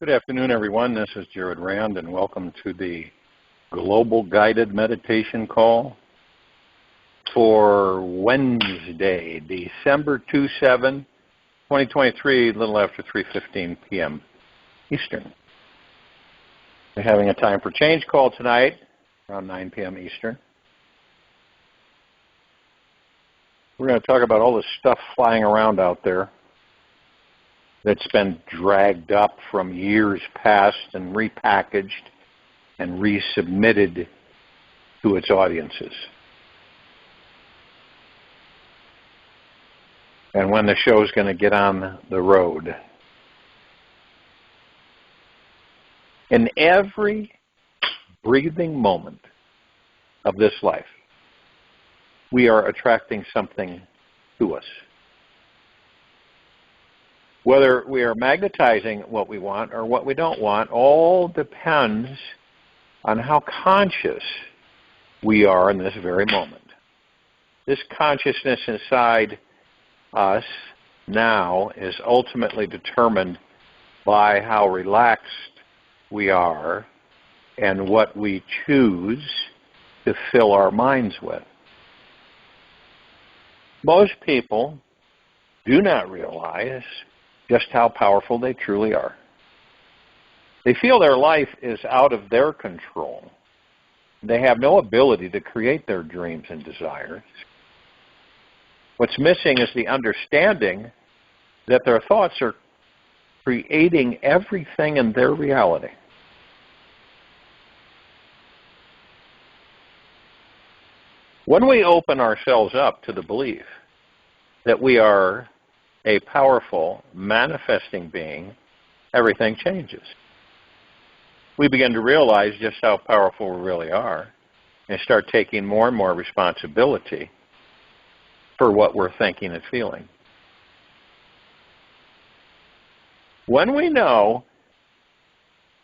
Good afternoon, everyone. This is Jared Rand, and welcome to the Global Guided Meditation Call for Wednesday, December 27, 2023, a little after 3:15 p.m. Eastern. We're having a time for change call tonight, around 9 p.m. Eastern. We're going to talk about all the stuff flying around out there that's been dragged up from years past and repackaged and resubmitted to its audiences. And when the show's going to get on the road. In every breathing moment of this life, we are attracting something to us. Whether we are magnetizing what we want or what we don't want, all depends on how conscious we are in this very moment. This consciousness inside us now is ultimately determined by how relaxed we are and what we choose to fill our minds with. Most people do not realize just how powerful they truly are. They feel their life is out of their control. They have no ability to create their dreams and desires. What's missing is the understanding that their thoughts are creating everything in their reality. When we open ourselves up to the belief that we are a powerful, manifesting being, everything changes. We begin to realize just how powerful we really are and start taking more and more responsibility for what we're thinking and feeling. When we know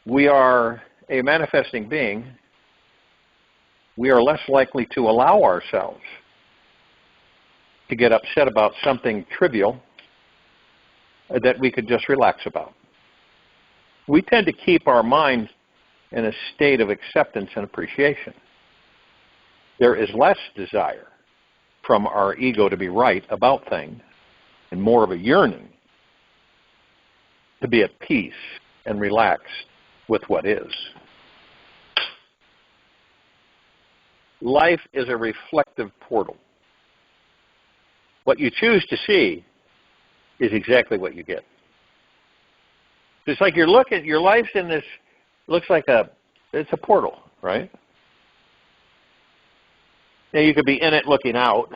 we are a manifesting being, we are less likely to allow ourselves to get upset about something trivial that we could just relax about. We tend to keep our minds in a state of acceptance and appreciation. There is less desire from our ego to be right about things and more of a yearning to be at peace and relaxed with what is. Life is a reflective portal. What you choose to see is exactly what you get. It's like you're looking, your life's in this, looks like it's a portal, right? Now you could be in it looking out,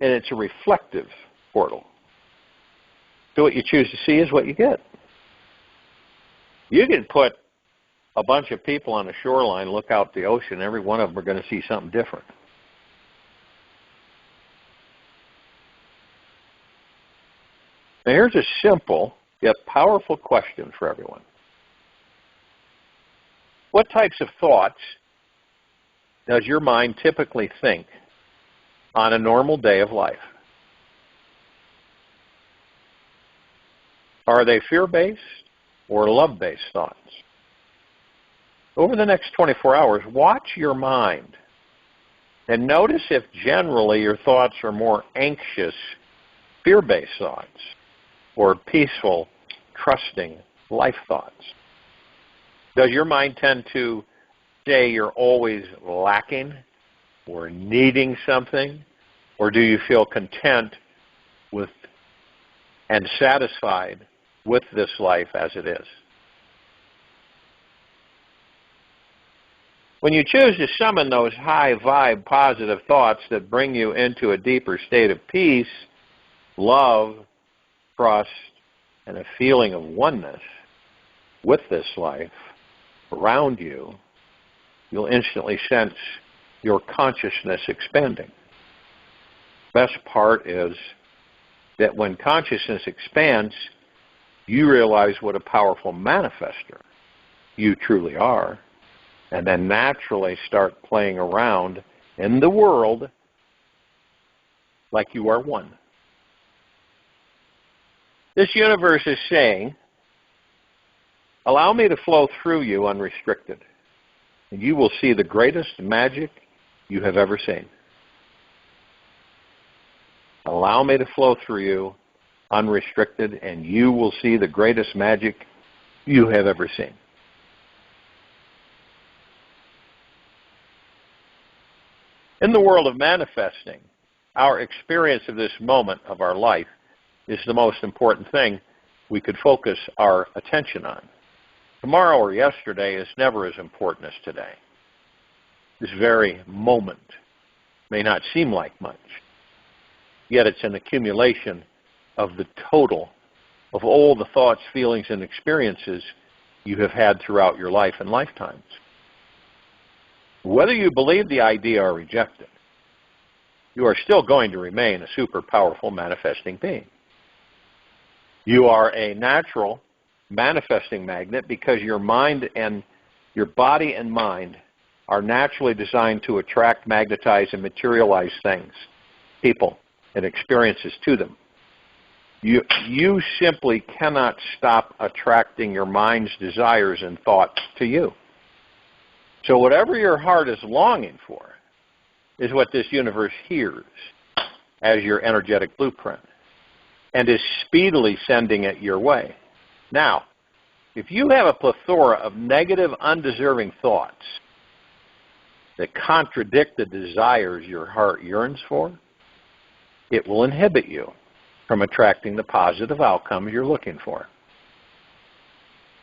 and it's a reflective portal. So what you choose to see is what you get. You can put a bunch of people on the shoreline, look out the ocean, every one of them are going to see something different. Now here's a simple yet powerful question for everyone. What types of thoughts does your mind typically think on a normal day of life? Are they fear-based or love-based thoughts? Over the next 24 hours, watch your mind and notice if generally your thoughts are more anxious, fear-based thoughts, or peaceful, trusting life thoughts. Does your mind tend to say you're always lacking or needing something? Or do you feel content with and satisfied with this life as it is? When you choose to summon those high vibe positive thoughts that bring you into a deeper state of peace, love, trust, and a feeling of oneness with this life around you, you'll instantly sense your consciousness expanding. Best part is that when consciousness expands, you realize what a powerful manifester you truly are, and then naturally start playing around in the world like you are one. This universe is saying Allow me to flow through you unrestricted, and you will see the greatest magic you have ever seen. Allow me to flow through you unrestricted, and you will see the greatest magic you have ever seen. In the world of manifesting, our experience of this moment of our life is the most important thing we could focus our attention on. Tomorrow or yesterday is never as important as today. This very moment may not seem like much, yet it's an accumulation of the total of all the thoughts, feelings, and experiences you have had throughout your life and lifetimes. Whether you believe the idea or reject it, you are still going to remain a super powerful manifesting being. You are a natural manifesting magnet because your mind and your body and mind are naturally designed to attract, magnetize, and materialize things, people, and experiences to them. You simply cannot stop attracting your mind's desires and thoughts to you. So whatever your heart is longing for is what this universe hears as your energetic blueprint and is speedily sending it your way. Now, if you have a plethora of negative, undeserving thoughts that contradict the desires your heart yearns for, it will inhibit you from attracting the positive outcomes you're looking for.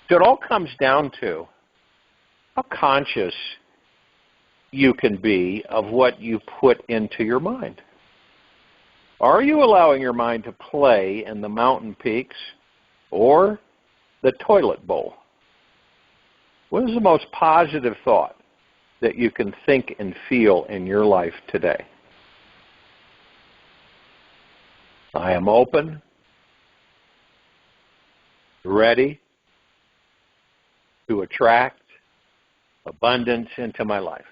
So it all comes down to how conscious you can be of what you put into your mind. Are you allowing your mind to play in the mountain peaks or the toilet bowl? What is the most positive thought that you can think and feel in your life today? I am open, ready to attract abundance into my life.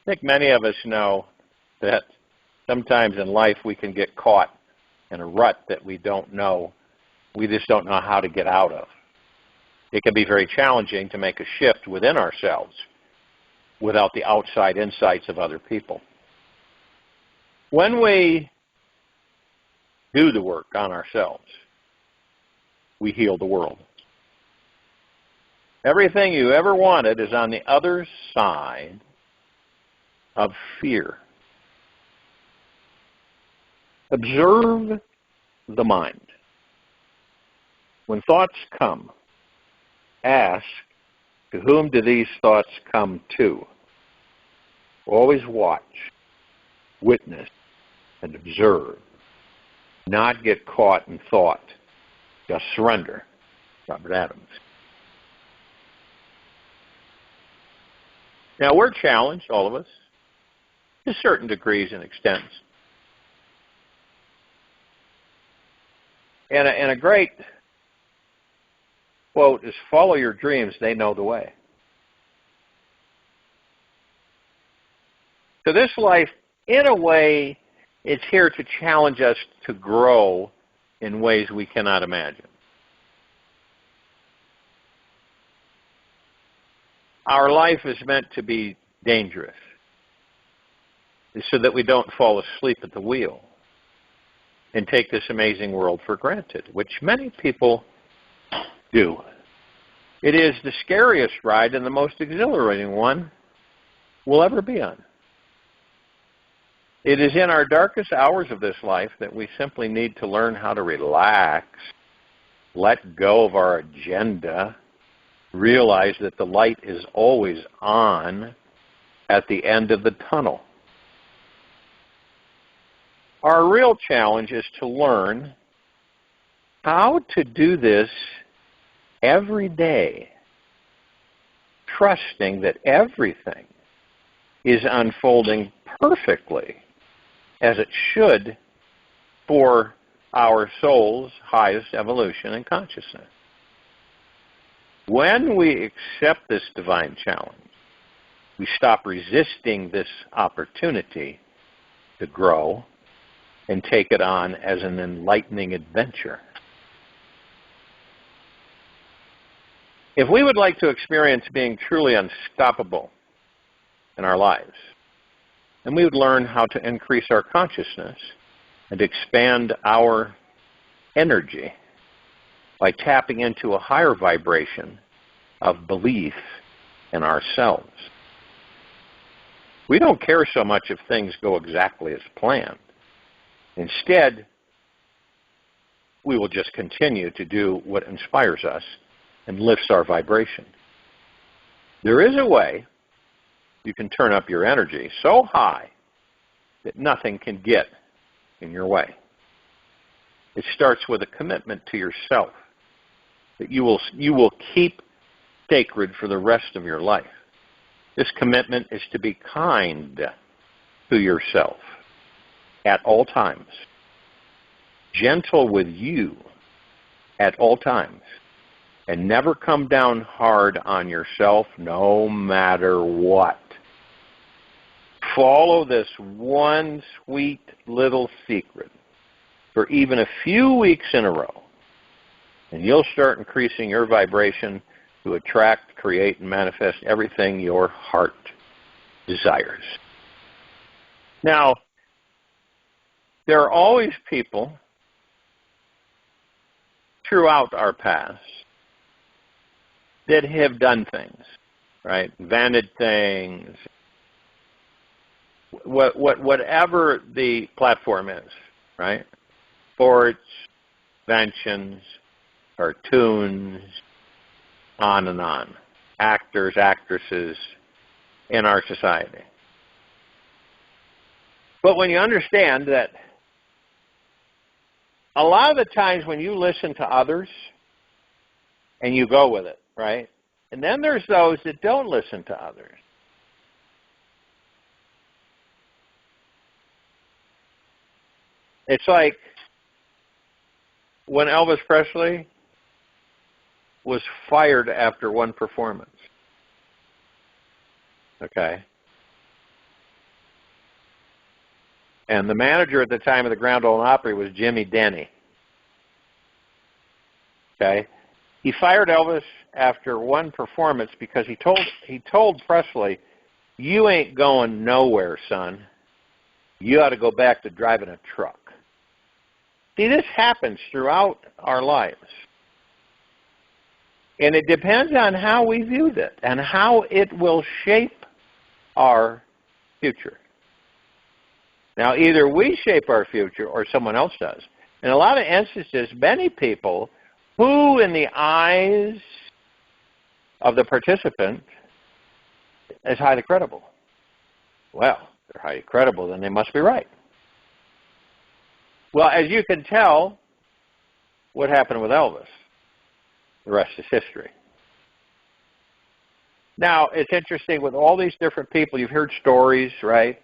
I think many of us know that sometimes in life we can get caught in a rut that we just don't know how to get out of. It can be very challenging to make a shift within ourselves without the outside insights of other people. When we do the work on ourselves, we heal the world. Everything you ever wanted is on the other side of fear. Observe the mind. When thoughts come, ask, to whom do these thoughts come to? Always watch, witness, and observe. Not get caught in thought. Just surrender. Robert Adams. Now, we're challenged, all of us, to certain degrees and extents. And a great quote is, follow your dreams, they know the way. So this life, in a way, it's here to challenge us to grow in ways we cannot imagine. Our life is meant to be dangerous, so that we don't fall asleep at the wheel and take this amazing world for granted, which many people do. It is the scariest ride and the most exhilarating one we'll ever be on. It is in our darkest hours of this life that we simply need to learn how to relax, let go of our agenda, realize that the light is always on at the end of the tunnel. Our real challenge is to learn how to do this every day, trusting that everything is unfolding perfectly as it should for our soul's highest evolution and consciousness. When we accept this divine challenge, we stop resisting this opportunity to grow and take it on as an enlightening adventure. If we would like to experience being truly unstoppable in our lives, then we would learn how to increase our consciousness and expand our energy by tapping into a higher vibration of belief in ourselves. We don't care so much if things go exactly as planned. Instead, we will just continue to do what inspires us and lifts our vibration. There is a way you can turn up your energy so high that nothing can get in your way. It starts with a commitment to yourself that you will keep sacred for the rest of your life. This commitment is to be kind to yourself at all times, gentle with you at all times, and never come down hard on yourself no matter what. Follow this one sweet little secret for even a few weeks in a row, and you'll start increasing your vibration to attract, create, and manifest everything your heart desires. Now, there are always people throughout our past that have done things, right? Invented things, whatever the platform is, right? Sports, inventions, cartoons, on and on. Actors, actresses in our society. But when you understand that a lot of the times when you listen to others and you go with it, right? And then there's those that don't listen to others. It's like when Elvis Presley was fired after one performance. Okay? And the manager at the time of the Grand Ole Opry was Jimmy Denny. Okay? He fired Elvis after one performance because he told Presley, "You ain't going nowhere, son. You ought to go back to driving a truck." See, this happens throughout our lives. And it depends on how we view it and how it will shape our future. Now, either we shape our future or someone else does. In a lot of instances, many people who, in the eyes of the participant, is highly credible. Well, they're highly credible, then they must be right. Well, as you can tell, what happened with Elvis? The rest is history. Now, it's interesting with all these different people. You've heard stories, right,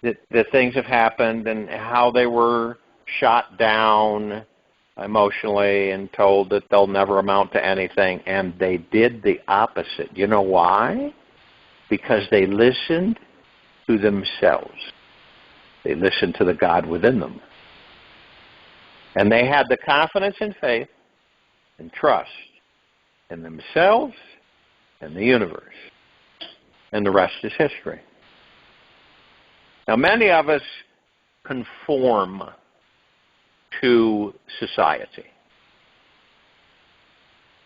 that things have happened and how they were shot down emotionally and told that they'll never amount to anything, and they did the opposite. You know why? Because they listened to themselves. They listened to the God within them. And they had the confidence and faith and trust in themselves and the universe. And the rest is history. Now, many of us conform to society.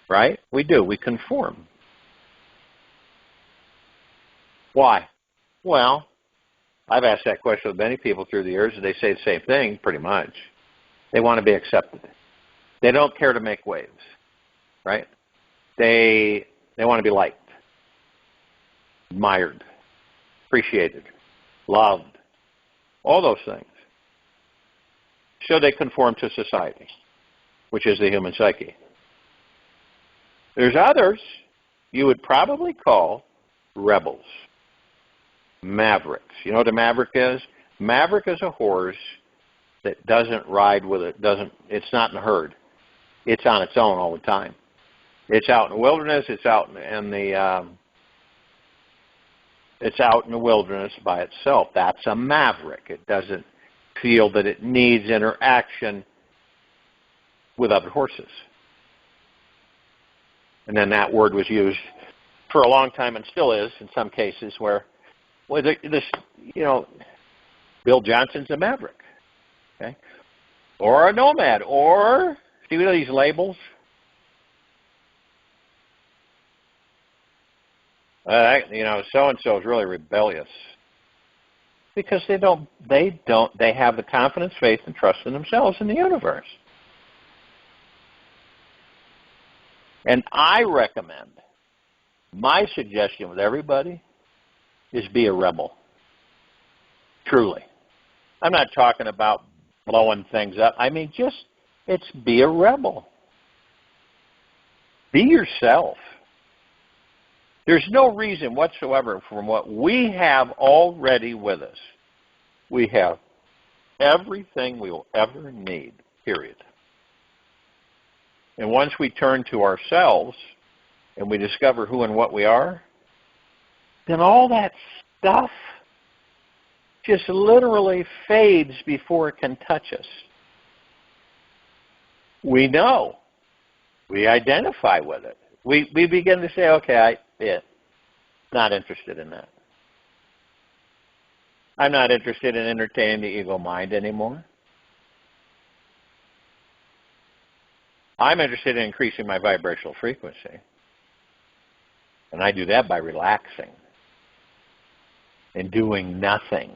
Right? We do. We conform. Why? Well, I've asked that question with many people through the years, and they say the same thing, pretty much. They want to be accepted. They don't care to make waves, right? They want to be liked, admired, appreciated, loved, all those things. So they conform to society, which is the human psyche. There's others you would probably call rebels, mavericks. You know what a maverick is? Maverick is a horse that doesn't ride with it, it's not in a herd. It's on its own all the time. It's out in the wilderness, it's out in the wilderness by itself. That's a maverick. It doesn't feel that it needs interaction with other horses. And then that word was used for a long time and still is in some cases where, well, this, Bill Johnson's a maverick, okay? Or a nomad, or, see these labels? So-and-so is really rebellious. Because they have the confidence, faith, and trust in themselves and the universe. And I recommend, my suggestion with everybody is be a rebel. Truly. I'm not talking about blowing things up. I mean, it's be a rebel. Be yourself. There's no reason whatsoever from what we have already with us. We have everything we will ever need, period. And once we turn to ourselves and we discover who and what we are, then all that stuff just literally fades before it can touch us. We know. We identify with it. We begin to say, okay, not interested in that. I'm not interested in entertaining the ego mind anymore. I'm interested in increasing my vibrational frequency. And I do that by relaxing and doing nothing.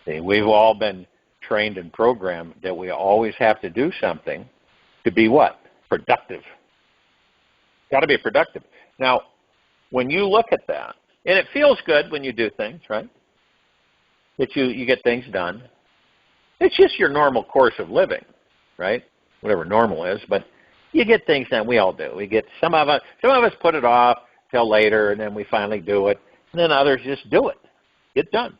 See, we've all been trained and programmed that we always have to do something to be what? Productive. Got to be productive. Now, when you look at that, and it feels good when you do things, right? That you get things done. It's just your normal course of living, right? Whatever normal is, but you get things done. We all do. We get some of us put it off till later, and then we finally do it, and then others just do it. Get done.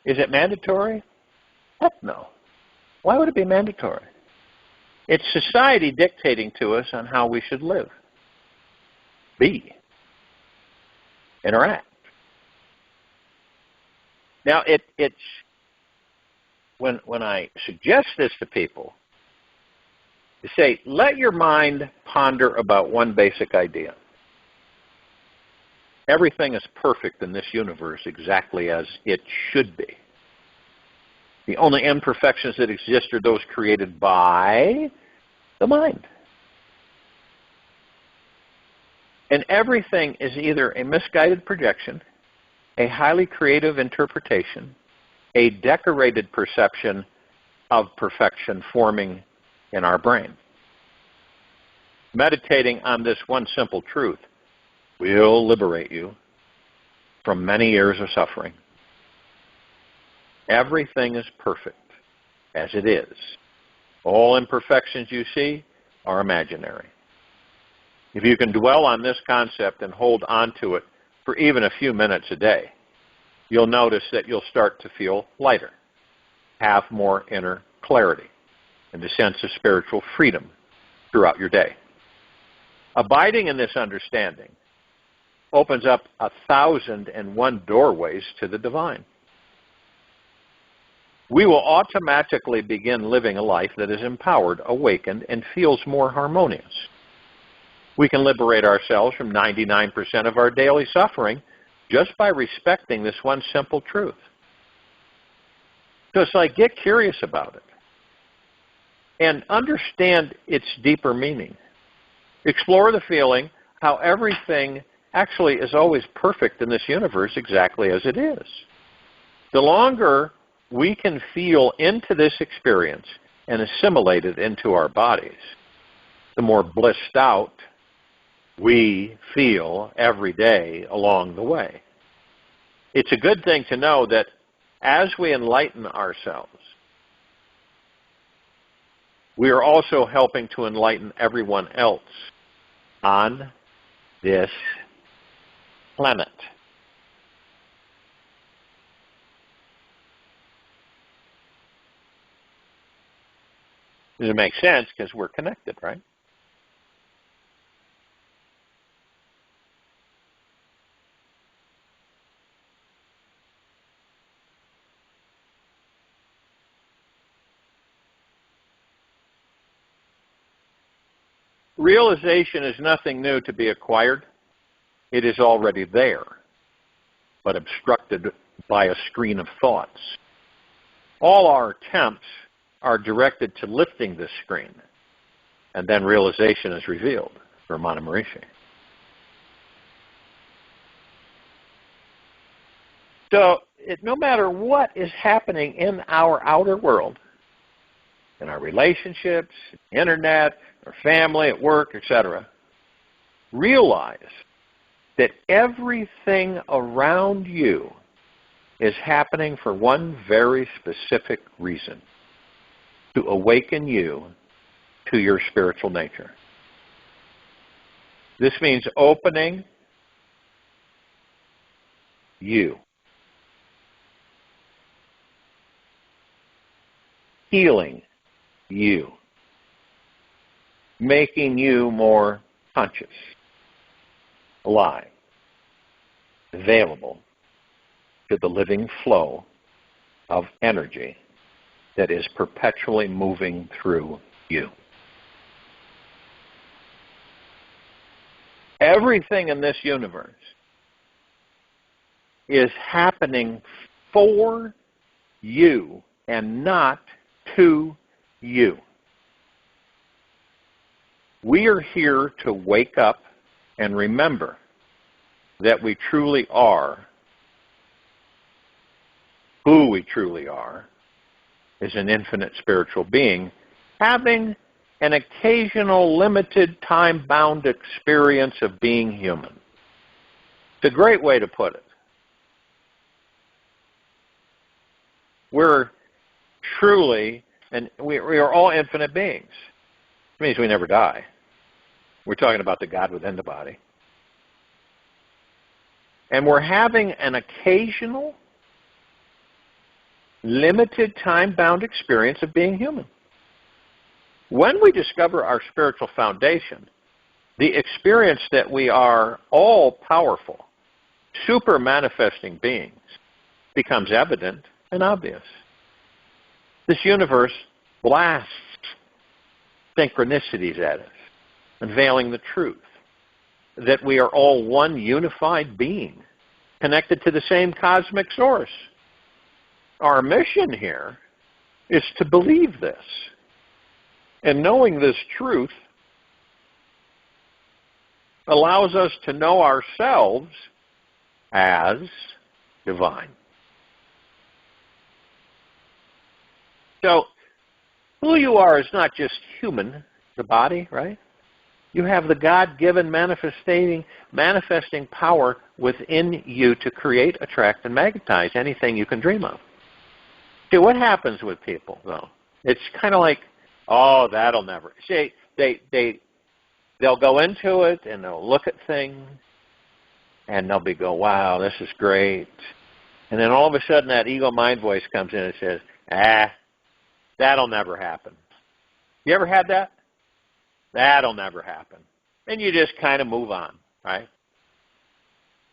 Is it mandatory? Heck no. Why would it be mandatory? It's society dictating to us on how we should live, be, interact. Now, it's when I suggest this to people, to say, let your mind ponder about one basic idea. Everything is perfect in this universe exactly as it should be. The only imperfections that exist are those created by the mind. And everything is either a misguided projection, a highly creative interpretation, a decorated perception of perfection forming in our brain. Meditating on this one simple truth will liberate you from many years of suffering. Everything is perfect as it is. All imperfections you see are imaginary. If you can dwell on this concept and hold on to it for even a few minutes a day, you'll notice that you'll start to feel lighter, have more inner clarity, and a sense of spiritual freedom throughout your day. Abiding in this understanding opens up 1,001 doorways to the divine. We will automatically begin living a life that is empowered, awakened, and feels more harmonious. We can liberate ourselves from 99% of our daily suffering just by respecting this one simple truth. So it's like, get curious about it and understand its deeper meaning. Explore the feeling how everything actually is always perfect in this universe exactly as it is. The longer we can feel into this experience and assimilate it into our bodies, the more blissed out we feel every day along the way. It's a good thing to know that as we enlighten ourselves, we are also helping to enlighten everyone else on this planet. Does it make sense? Because we're connected, right? Realization is nothing new to be acquired. It is already there, but obstructed by a screen of thoughts. All our attempts are directed to lifting this screen, and then realization is revealed for Ramana Maharishi. So, no matter what is happening in our outer world, in our relationships, internet, our family, at work, etc., realize that everything around you is happening for one very specific reason: to awaken you to your spiritual nature. This means opening you, healing you, making you more conscious, alive, available to the living flow of energy that is perpetually moving through you. Everything in this universe is happening for you and not to you. We are here to wake up and remember that we truly are who we truly are, is an infinite spiritual being, having an occasional limited time-bound experience of being human. It's a great way to put it. We're truly, and we are all infinite beings. It means we never die. We're talking about the God within the body. And we're having an occasional, limited time-bound experience of being human. When we discover our spiritual foundation, the experience that we are all-powerful, super-manifesting beings becomes evident and obvious. This universe blasts synchronicities at us, unveiling the truth that we are all one unified being, connected to the same cosmic source. Our mission here is to believe this. And knowing this truth allows us to know ourselves as divine. So, who you are is not just human, the body, right? You have the God-given manifesting power within you to create, attract, and magnetize anything you can dream of. See, what happens with people, though? It's kind of like, oh, that'll never. See, they'll go into it, and they'll look at things, and they'll go, wow, this is great. And then all of a sudden, that ego mind voice comes in and says, that'll never happen. You ever had that? That'll never happen. And you just kind of move on, right?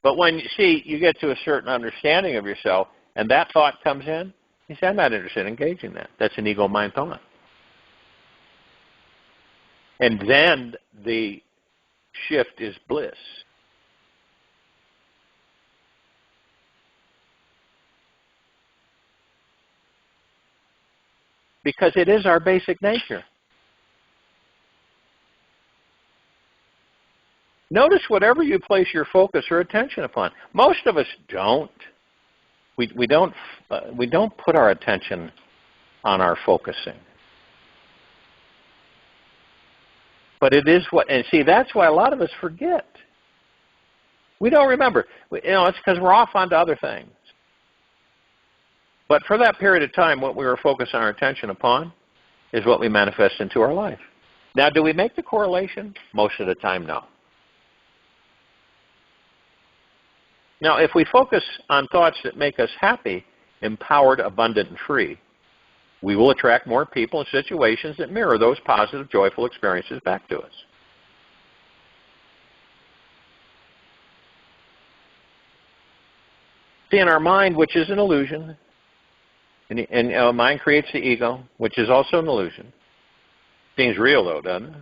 But when you get to a certain understanding of yourself, and that thought comes in, you say, I'm not interested in engaging that. That's an ego mind thought. And then the shift is bliss. Because it is our basic nature. Notice whatever you place your focus or attention upon. Most of us don't. We don't put our attention on our focusing. But it is what, and see, that's why a lot of us forget. We don't remember. It's because we're off onto other things. But for that period of time, what we were focusing our attention upon is what we manifest into our life. Now, do we make the correlation? Most of the time, no. Now, if we focus on thoughts that make us happy, empowered, abundant, and free, we will attract more people and situations that mirror those positive, joyful experiences back to us. See, in our mind, which is an illusion, and mind creates the ego, which is also an illusion. Seems real, though, doesn't it?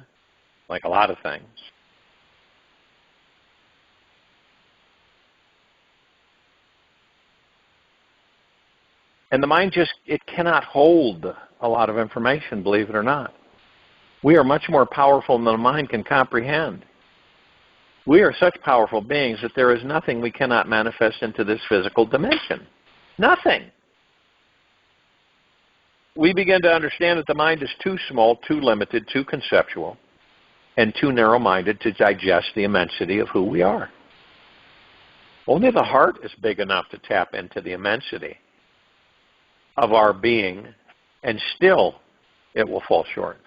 like a lot of things. And the mind it cannot hold a lot of information, believe it or not. We are much more powerful than the mind can comprehend. We are such powerful beings that there is nothing we cannot manifest into this physical dimension. Nothing. We begin to understand that the mind is too small, too limited, too conceptual, and too narrow-minded to digest the immensity of who we are. Only the heart is big enough to tap into the immensity of our being, and still it will fall short.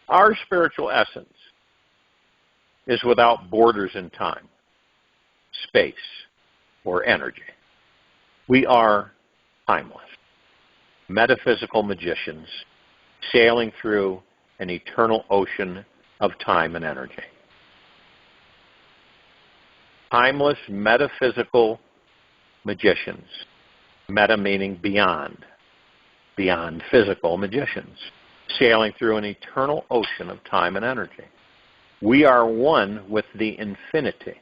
Our spiritual essence is without borders in time, space, or energy. We are timeless, metaphysical magicians sailing through an eternal ocean of time and energy. Timeless, metaphysical magicians, meta meaning beyond physical magicians, sailing through an eternal ocean of time and energy. We are one with the infinity.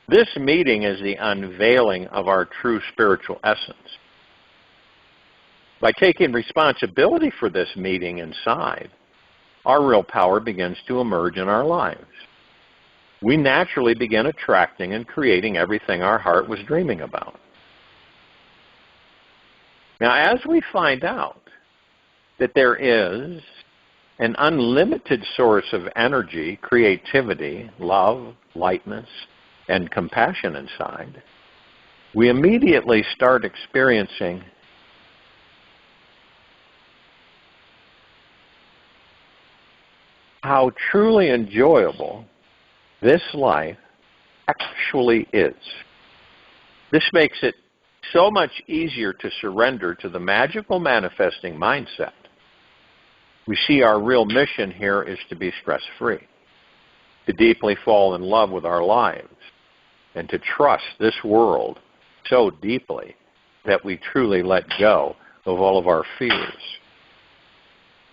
This meeting is the unveiling of our true spiritual essence. By taking responsibility for this meeting inside, our real power begins to emerge in our lives. We naturally begin attracting and creating everything our heart was dreaming about. Now, as we find out that there is an unlimited source of energy, creativity, love, lightness, and compassion inside, we immediately start experiencing how truly enjoyable this life actually is. This makes it so much easier to surrender to the magical manifesting mindset. We see our real mission here is to be stress-free, to deeply fall in love with our lives, and to trust this world so deeply that we truly let go of all of our fears.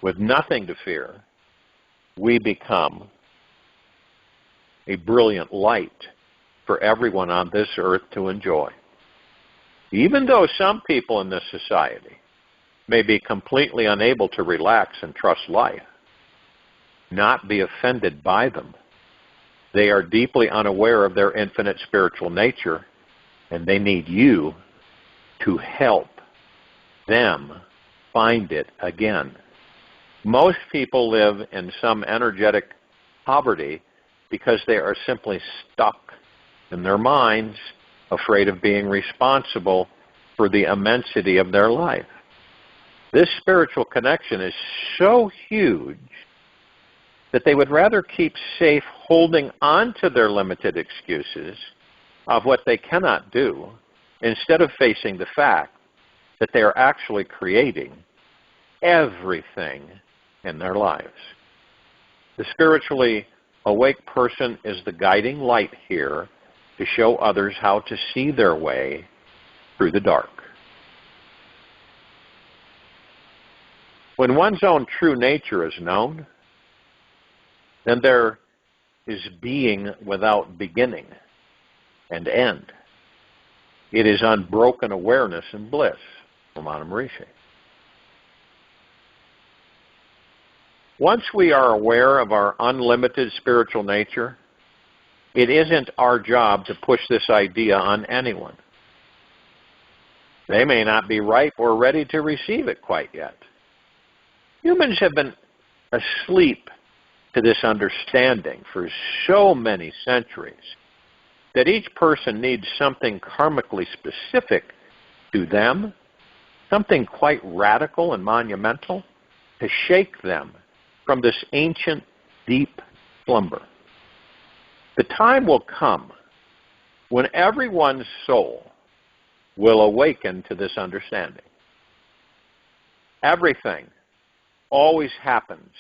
With nothing to fear, we become a brilliant light for everyone on this earth to enjoy. Even though some people in this society may be completely unable to relax and trust life, not be offended by them, they are deeply unaware of their infinite spiritual nature, and they need you to help them find it again. Most people live in some energetic poverty because they are simply stuck in their minds, afraid of being responsible for the immensity of their life. This spiritual connection is so huge that they would rather keep safe holding on to their limited excuses of what they cannot do instead of facing the fact that they are actually creating everything in their lives. The spiritually awake person is the guiding light here to show others how to see their way through the dark. When one's own true nature is known, then there is being without beginning and end. It is unbroken awareness and bliss from Anna Maharishi. Once we are aware of our unlimited spiritual nature, it isn't our job to push this idea on anyone. They may not be ripe or ready to receive it quite yet. Humans have been asleep to this understanding for so many centuries that each person needs something karmically specific to them, something quite radical and monumental, to shake them from this ancient, deep slumber. The time will come when everyone's soul will awaken to this understanding. Everything always happens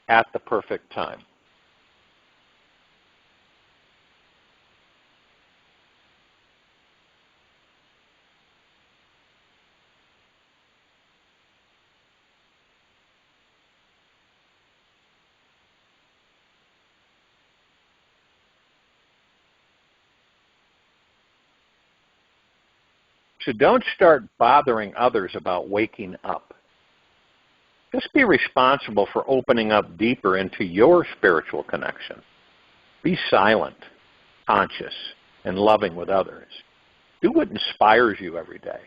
at the perfect time. So don't start bothering others about waking up. Just be responsible for opening up deeper into your spiritual connection. Be silent, conscious, and loving with others. Do what inspires you every day.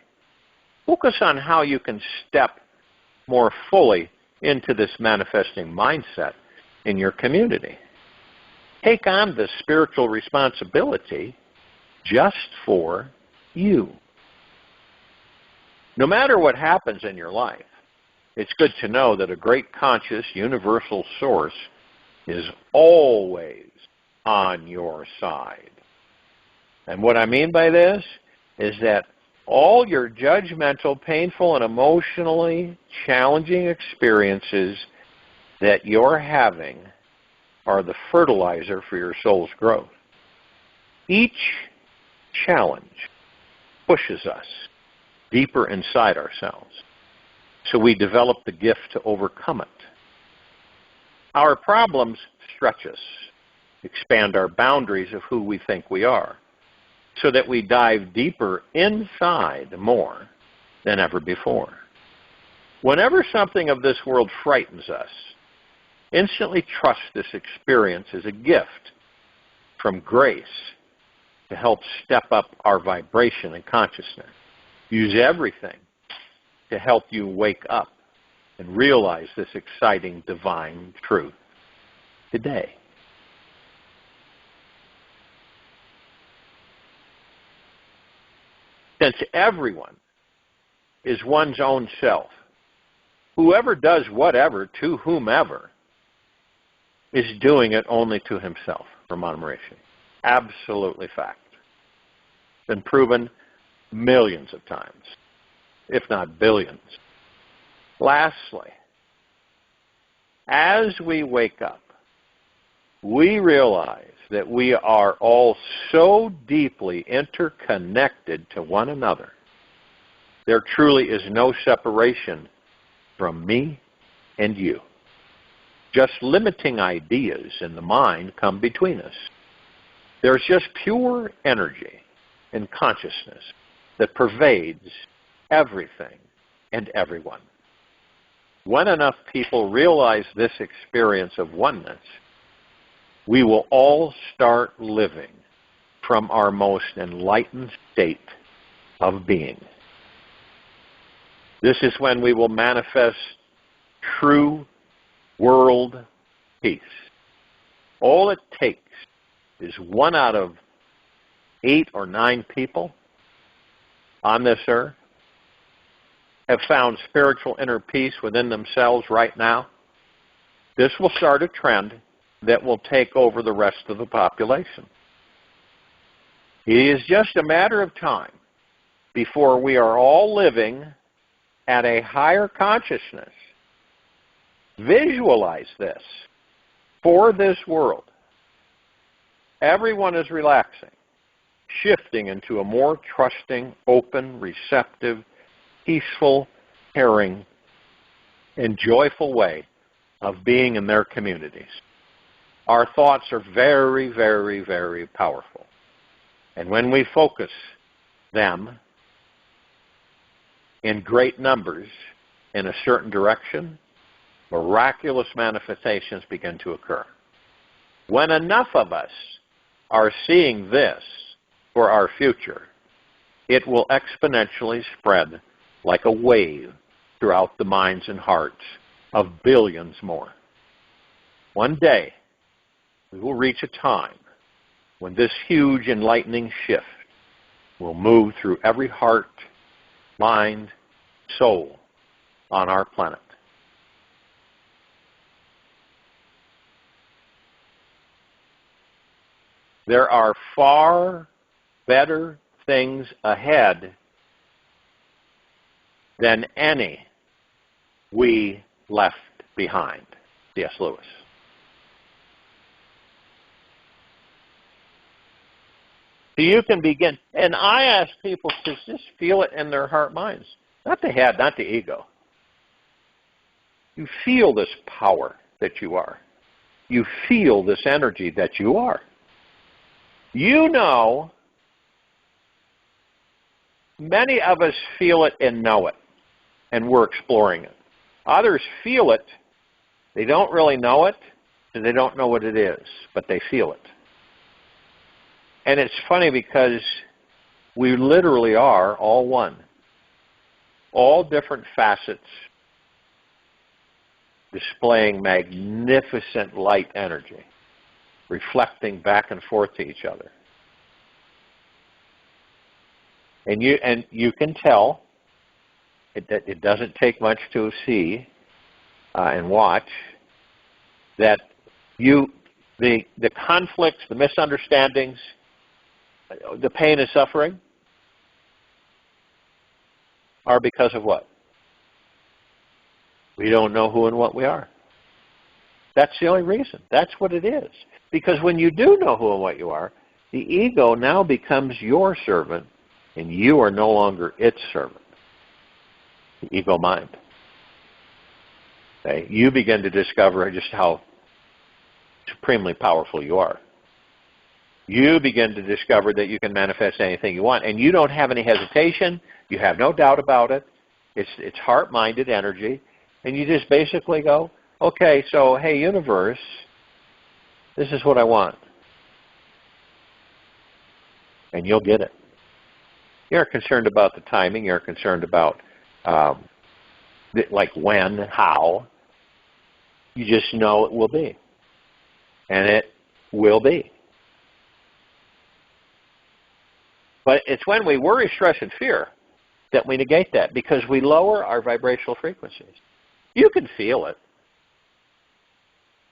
Focus on how you can step more fully into this manifesting mindset in your community. Take on this spiritual responsibility just for you. No matter what happens in your life, it's good to know that a great conscious universal source is always on your side. And what I mean by this is that all your judgmental, painful, and emotionally challenging experiences that you're having are the fertilizer for your soul's growth. Each challenge pushes us deeper inside ourselves, so we develop the gift to overcome it. Our problems stretch us, expand our boundaries of who we think we are, so that we dive deeper inside more than ever before. Whenever something of this world frightens us, instantly trust this experience as a gift from grace to help step up our vibration and consciousness. Use everything to help you wake up and realize this exciting divine truth today. Since everyone is one's own self, whoever does whatever to whomever is doing it only to himself, Ramana Maharishi. Absolutely fact. Been proven millions of times, if not billions. Lastly, as we wake up, we realize that we are all so deeply interconnected to one another. There truly is no separation from me and you. Just limiting ideas in the mind come between us. There's just pure energy and consciousness that pervades everything and everyone. When enough people realize this experience of oneness, we will all start living from our most enlightened state of being. This is when we will manifest true world peace. All it takes is 1 out of 8 or 9 people on this earth have found spiritual inner peace within themselves right now. This will start a trend that will take over the rest of the population. It is just a matter of time before we are all living at a higher consciousness. Visualize this for this world. Everyone is relaxing, shifting into a more trusting, open, receptive, peaceful, caring, and joyful way of being in their communities. Our thoughts are very, very, very powerful. And when we focus them in great numbers in a certain direction, miraculous manifestations begin to occur. When enough of us are seeing this for our future, it will exponentially spread like a wave throughout the minds and hearts of billions more. One day, we will reach a time when this huge enlightening shift will move through every heart, mind, soul on our planet. There are far better things ahead than any we left behind. C.S. Lewis. So you can begin, and I ask people to just feel it in their heart minds. Not the head, not the ego. You feel this power that you are. You feel this energy that you are. You know, many of us feel it and know it, and we're exploring it. Others feel it, they don't really know it, and they don't know what it is, but they feel it. And it's funny because we literally are all one. All different facets displaying magnificent light energy, reflecting back and forth to each other. And you can tell, it doesn't take much to see and watch, that the conflicts, the misunderstandings, the pain and suffering are because of what? We don't know who and what we are. That's the only reason. That's what it is. Because when you do know who and what you are, the ego now becomes your servant, and you are no longer its servant. The ego mind. Okay? You begin to discover just how supremely powerful you are. You begin to discover that you can manifest anything you want, and you don't have any hesitation. You have no doubt about it. It's heart-minded energy, and you just basically go, okay, so, hey, universe, this is what I want. And you'll get it. You aren't concerned about the timing. You aren't concerned about, like, when, how. You just know it will be. And it will be. But it's when we worry, stress, and fear that we negate that, because we lower our vibrational frequencies. You can feel it.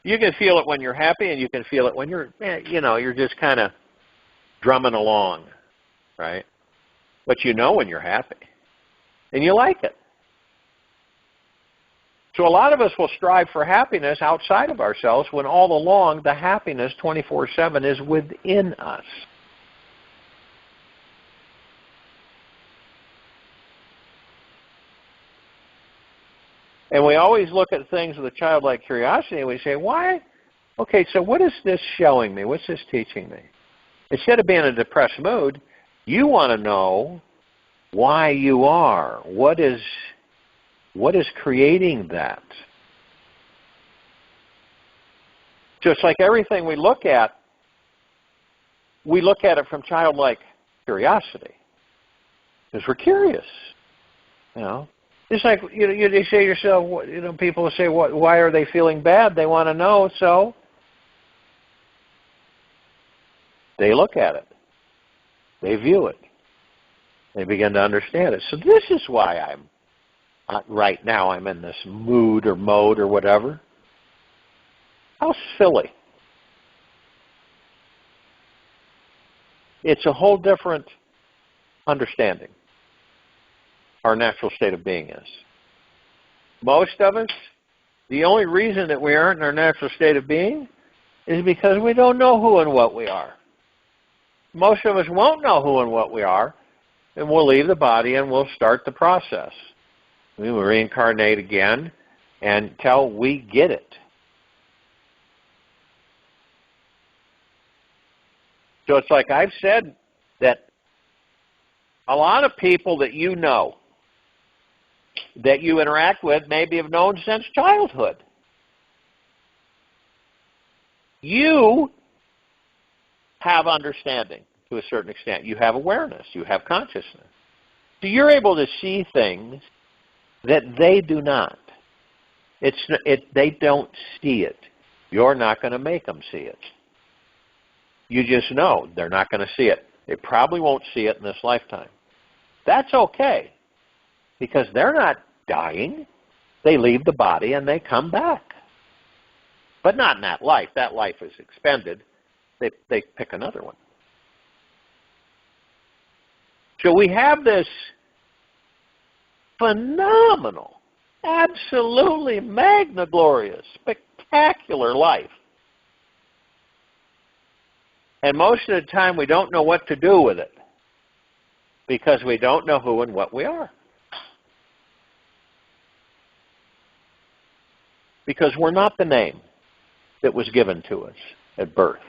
You can feel it when you're happy, and you can feel it when you're just kind of drumming along, right? But you know when you're happy, and you like it. So a lot of us will strive for happiness outside of ourselves when all along the happiness 24/7 is within us. And we always look at things with a childlike curiosity, and we say, why? Okay, so what is this showing me? What's this teaching me? Instead of being in a depressed mood, you want to know why you are. What is creating that? So it's like everything we look at it from childlike curiosity. Because we're curious, you know. It's like, you say to yourself, people say, why are they feeling bad? They want to know, so they look at it. They view it. They begin to understand it. So this is why right now I'm in this mood or mode or whatever. How silly. It's a whole different understanding. Our natural state of being is. Most of us, the only reason that we aren't in our natural state of being is because we don't know who and what we are. Most of us won't know who and what we are, and we'll leave the body and we'll start the process. We will reincarnate again until we get it. So it's like I've said that a lot of people that you know, that you interact with, maybe have known since childhood. You have understanding to a certain extent. You have awareness. You have consciousness. So you're able to see things that they do not. They don't see it. You're not going to make them see it. You just know they're not going to see it. They probably won't see it in this lifetime. That's okay, because they're not dying. They leave the body and they come back. But not in that life. That life is expended. They pick another one. So we have this phenomenal, absolutely magna glorious, spectacular life. And most of the time we don't know what to do with it because we don't know who and what we are. Because we're not the name that was given to us at birth.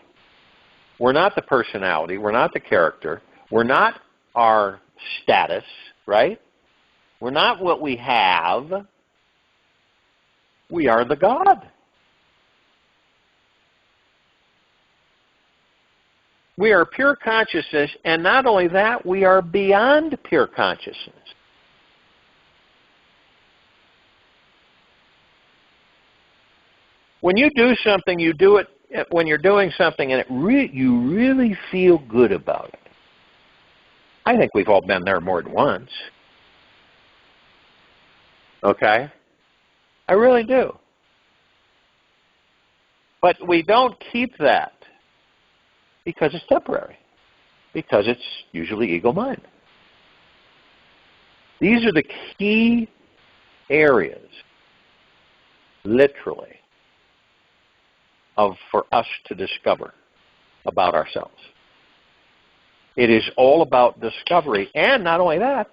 We're not the personality. We're not the character. We're not our status, right? We're not what we have. We are the God. We are pure consciousness, and not only that, we are beyond pure consciousness. When you do something, you do it when you're doing something and you really feel good about it. I think we've all been there more than once. Okay? I really do. But we don't keep that because it's temporary, because it's usually ego mind. These are the key areas, literally, for us to discover about ourselves. It is all about discovery, and not only that,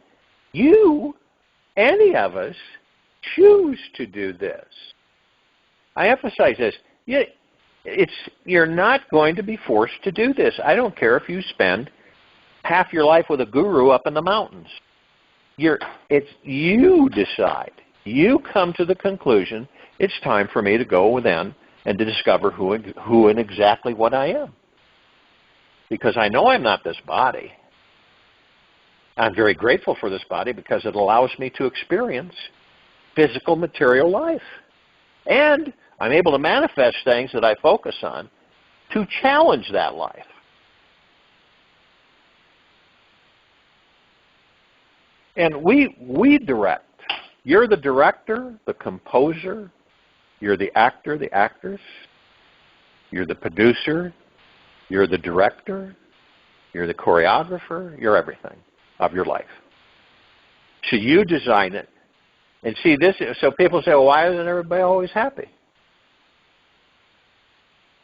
any of us, choose to do this. I emphasize this. You're not going to be forced to do this. I don't care if you spend half your life with a guru up in the mountains. You decide. You come to the conclusion, it's time for me to go within and to discover who and exactly what I am. Because I know I'm not this body. I'm very grateful for this body because it allows me to experience physical, material life. And I'm able to manifest things that I focus on to challenge that life. And we direct. You're the director, the composer. You're the actor, the actress. You're the producer. You're the director. You're the choreographer. You're everything of your life. So you design it. And see, so people say, well, why isn't everybody always happy?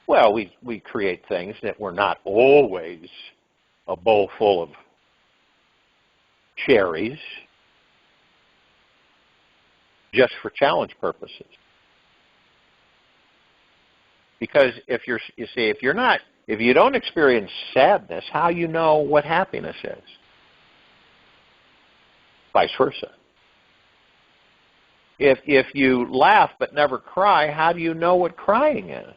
Well, we create things that we're not always a bowl full of cherries just for challenge purposes. Because if you don't experience sadness, how you know what happiness is? Vice versa. If you laugh but never cry, how do you know what crying is?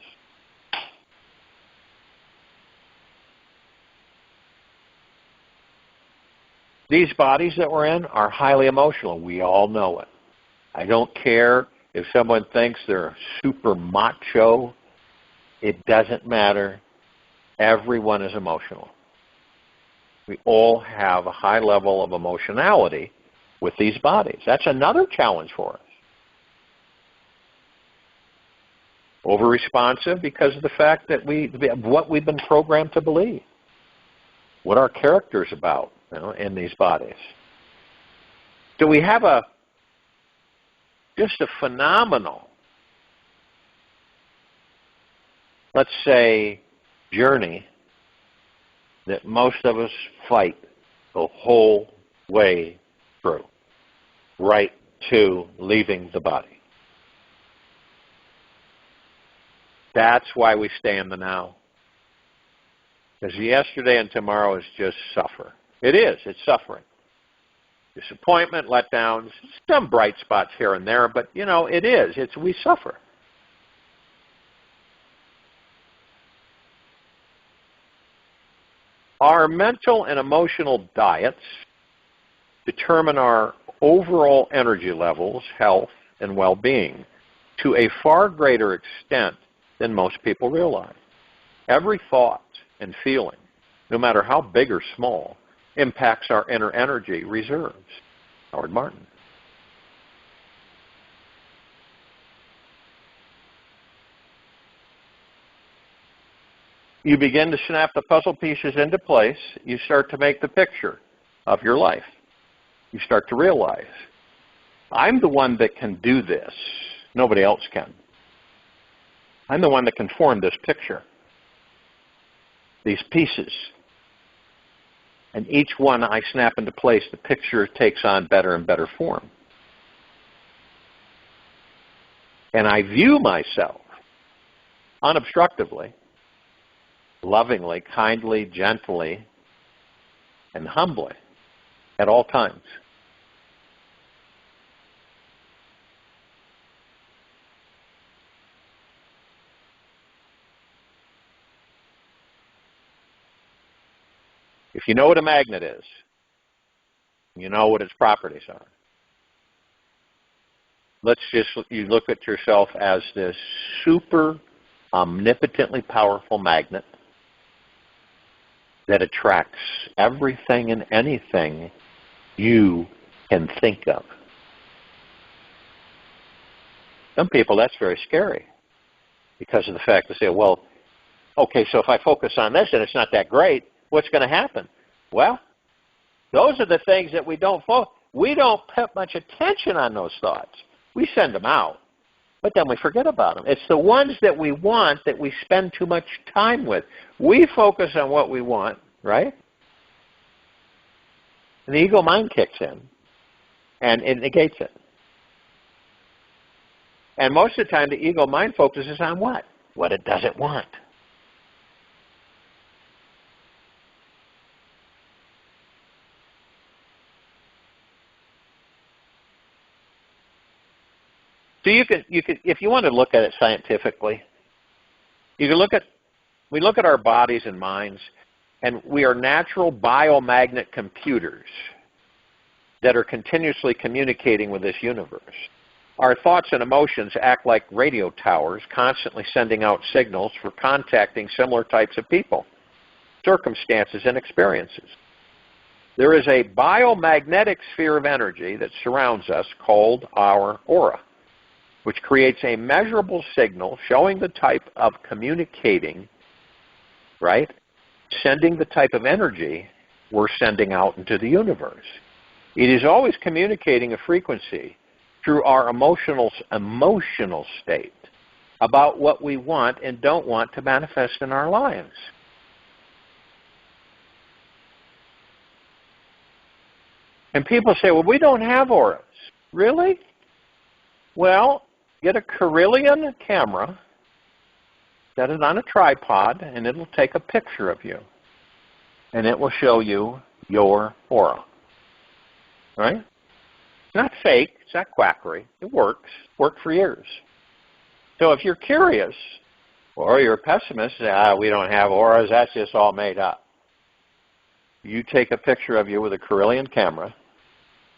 These bodies that we're in are highly emotional. We all know it. I don't care if someone thinks they're super macho. It doesn't matter. Everyone is emotional. We all have a high level of emotionality with these bodies. That's another challenge for us. Over-responsive because of the fact that what we've been programmed to believe, what our character's about, in these bodies. So we have just a phenomenal, let's say, journey that most of us fight the whole way through, right to leaving the body. That's why we stay in the now. Because yesterday and tomorrow is just suffer. It is. It's suffering. Disappointment, letdowns, some bright spots here and there, but, it is. We suffer. Our mental and emotional diets determine our overall energy levels, health, and well-being to a far greater extent than most people realize. Every thought and feeling, no matter how big or small, impacts our inner energy reserves. Howard Martin. You begin to snap the puzzle pieces into place. You start to make the picture of your life. You start to realize I'm the one that can do this. Nobody else can. I'm the one that can form this picture, these pieces. And each one I snap into place, the picture takes on better and better form. And I view myself unobstructively, lovingly, kindly, gently, and humbly at all times. If you know what a magnet is, you know what its properties are. You look at yourself as this super omnipotently powerful magnet that attracts everything and anything you can think of. Some people, that's very scary because of the fact they say, well, okay, so if I focus on this and it's not that great, what's going to happen? Well, those are the things that we don't put much attention on those thoughts. We send them out, but then we forget about them. It's the ones that we want that we spend too much time with. We focus on what we want, right? And the ego mind kicks in, and it negates it. And most of the time, the ego mind focuses on what? What it doesn't want. So you could, if you want to look at it scientifically, we look at our bodies and minds, and we are natural biomagnet computers that are continuously communicating with this universe. Our thoughts and emotions act like radio towers, constantly sending out signals for contacting similar types of people, circumstances, and experiences. There is a biomagnetic sphere of energy that surrounds us called our aura, which creates a measurable signal showing the type of communicating, right? Sending the type of energy we're sending out into the universe. It is always communicating a frequency through our emotional state about what we want and don't want to manifest in our lives. And people say, well, we don't have auras. Really? Well, get a Carillion camera, set it on a tripod, and it'll take a picture of you. And it will show you your aura. Right? It's not fake. It's not quackery. It works. It's worked for years. So if you're curious, or you're a pessimist, we don't have auras, that's just all made up. You take a picture of you with a Carillion camera,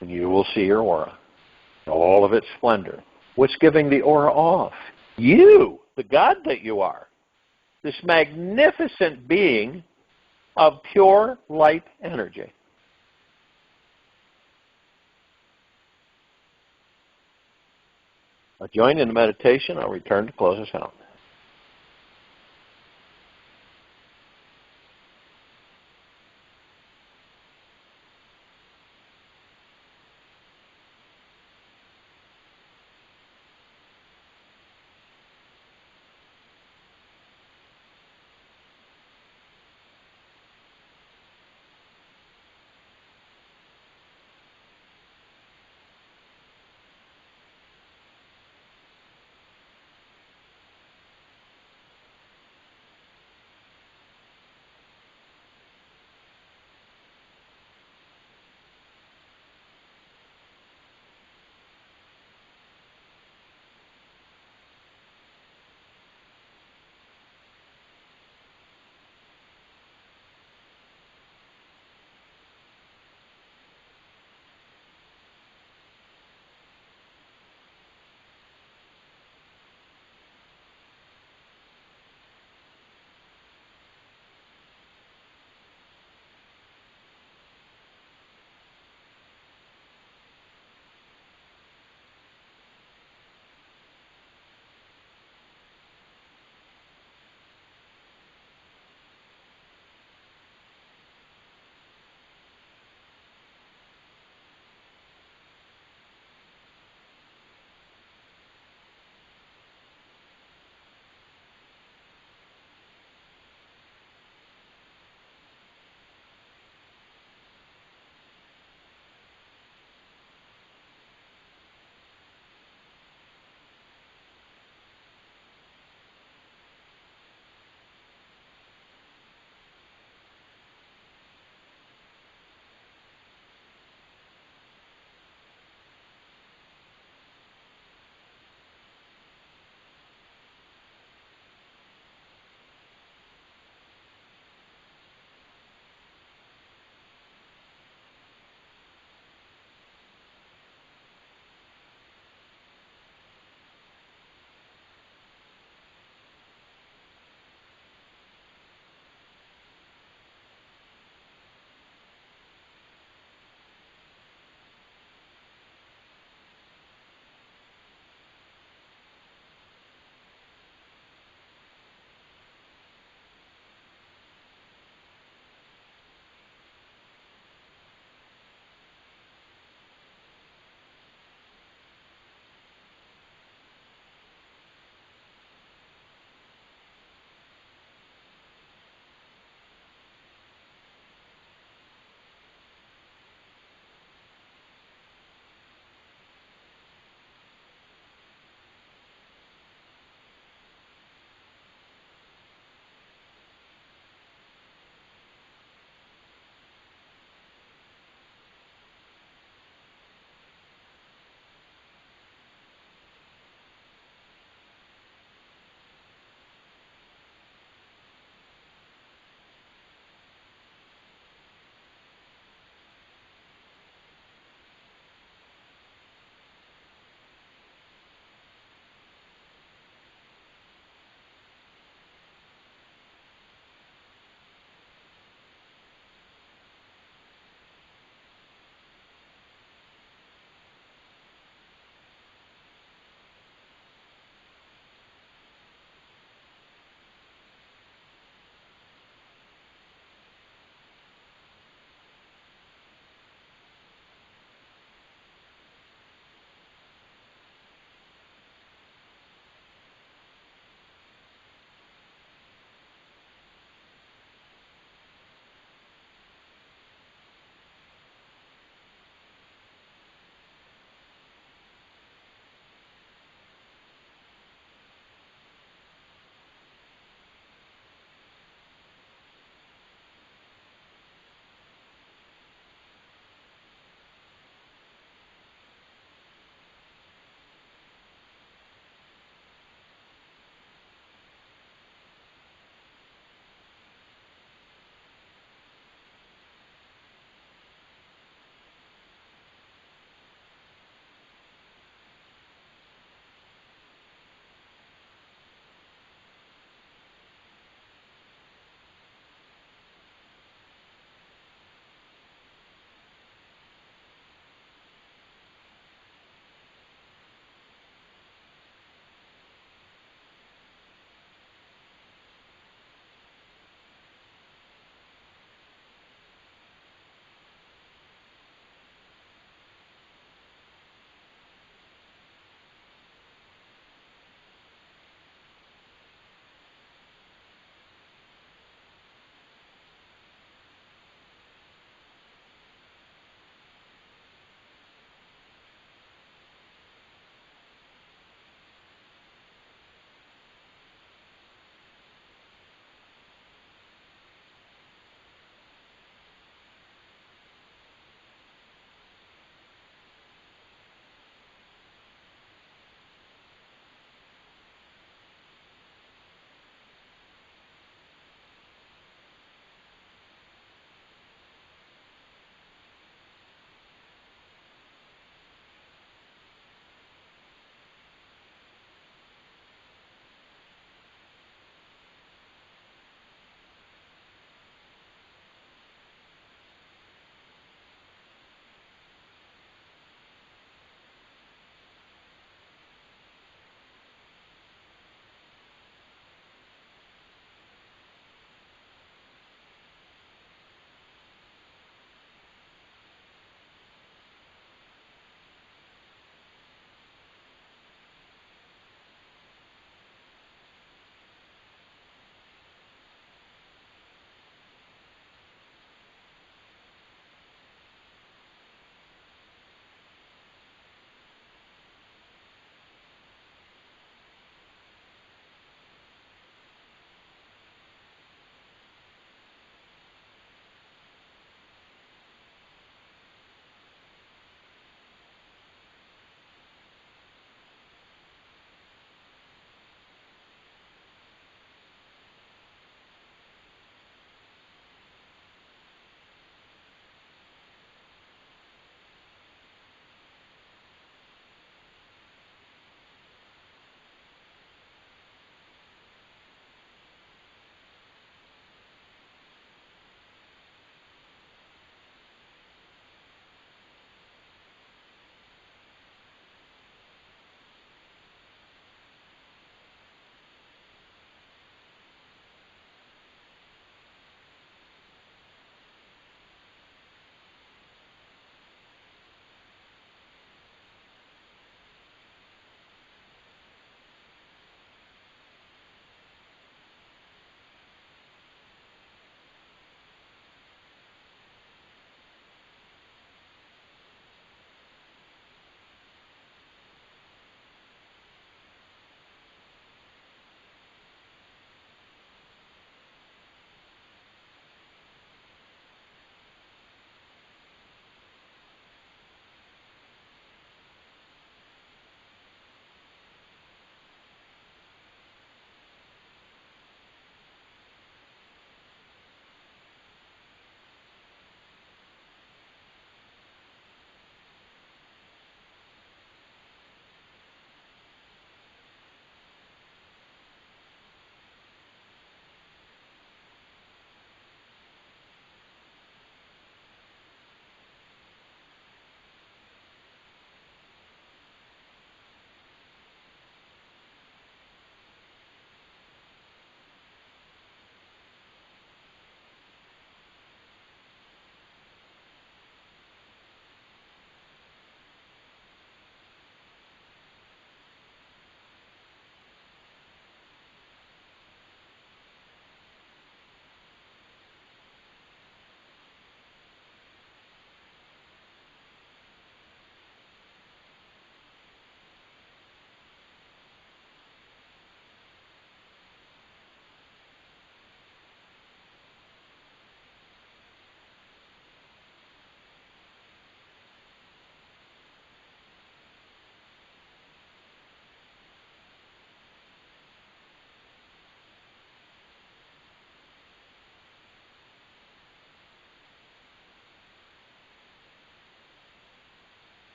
and you will see your aura, all of its splendor. What's giving the aura off? You, the God that you are. This magnificent being of pure light energy. I'll join in the meditation. I'll return to close us out.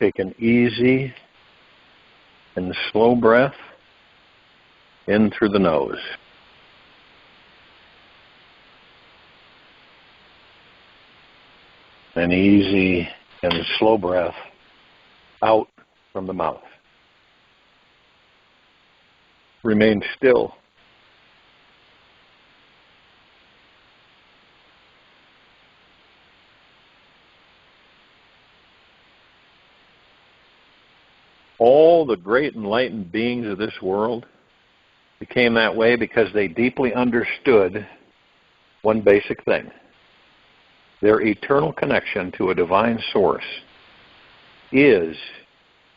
Take an easy and slow breath in through the nose. An easy and slow breath out from the mouth. Remain still. All the great enlightened beings of this world became that way because they deeply understood one basic thing. Their eternal connection to a divine source is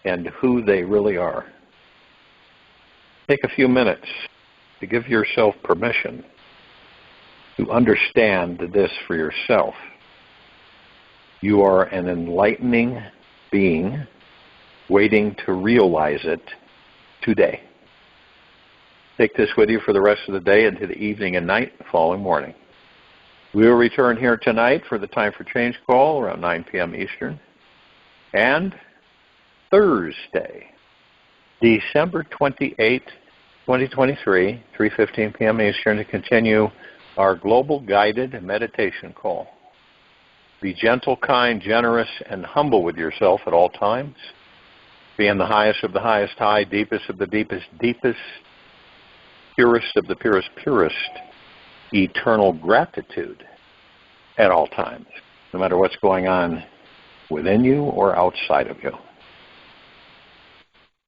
and who they really are. Take a few minutes to give yourself permission to understand this for yourself. You are an enlightening being waiting to realize it today. Take this with you for the rest of the day into the evening and night, following morning. We will return here tonight for the Time for Change call around 9 p.m. Eastern. And Thursday, December 28, 2023, 3:15 p.m. Eastern, to continue our global guided meditation call. Be gentle, kind, generous, and humble with yourself at all times. Be in the highest of the highest high, deepest of the deepest deepest, purest of the purest purest, eternal gratitude at all times, no matter what's going on within you or outside of you.